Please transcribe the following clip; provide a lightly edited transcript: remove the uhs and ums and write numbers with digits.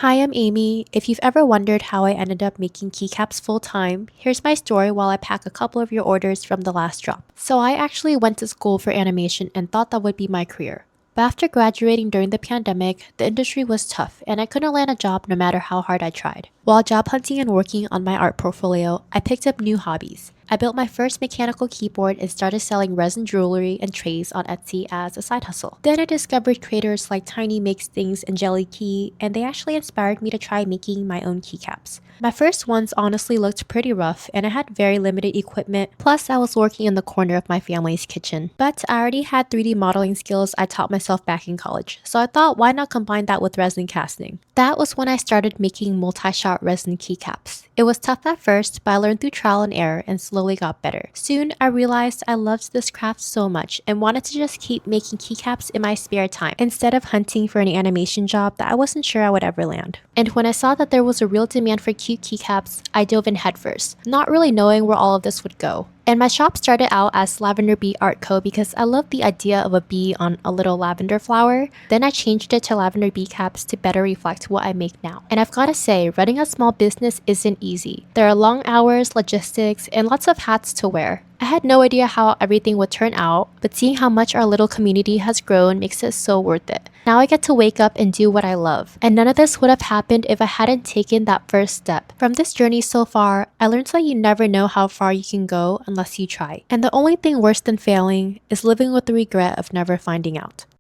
Hi, I'm Amy. If you've ever wondered how I ended up making keycaps full time, here's my story while I pack a couple of your orders from the last drop. So, I actually went to school for animation and thought that would be my career. But after graduating during the pandemic, the industry was tough and I couldn't land a job no matter how hard I tried. While job hunting and working on my art portfolio, I picked up new hobbies. I built my first mechanical keyboard and started selling resin jewelry and trays on Etsy as a side hustle. Then I discovered creators like Tiny Makes Things and Jelly Key, and they actually inspired me to try making my own keycaps. My first ones honestly looked pretty rough, and I had very limited equipment, plus I was working in the corner of my family's kitchen. But I already had 3D modeling skills I taught myself back in college, so I thought why not combine that with resin casting? That was when I started making multi-shot resin keycaps. It was tough at first, but I learned through trial and error and slowly got better. Soon, I realized I loved this craft so much and wanted to just keep making keycaps in my spare time instead of hunting for an animation job that I wasn't sure I would ever land. And when I saw that there was a real demand for cute keycaps, I dove in headfirst, not really knowing where all of this would go. And my shop started out as Lavender Bee Art Co. because I loved the idea of a bee on a little lavender flower. Then I changed it to Lavender Bee Caps to better reflect what I make now. And I've gotta say, running a small business isn't easy. There are long hours, logistics, and lots of hats to wear. I had no idea how everything would turn out, but seeing how much our little community has grown makes it so worth it. Now I get to wake up and do what I love. And none of this would have happened if I hadn't taken that first step. From this journey so far, I learned that you never know how far you can go unless you try. And the only thing worse than failing is living with the regret of never finding out.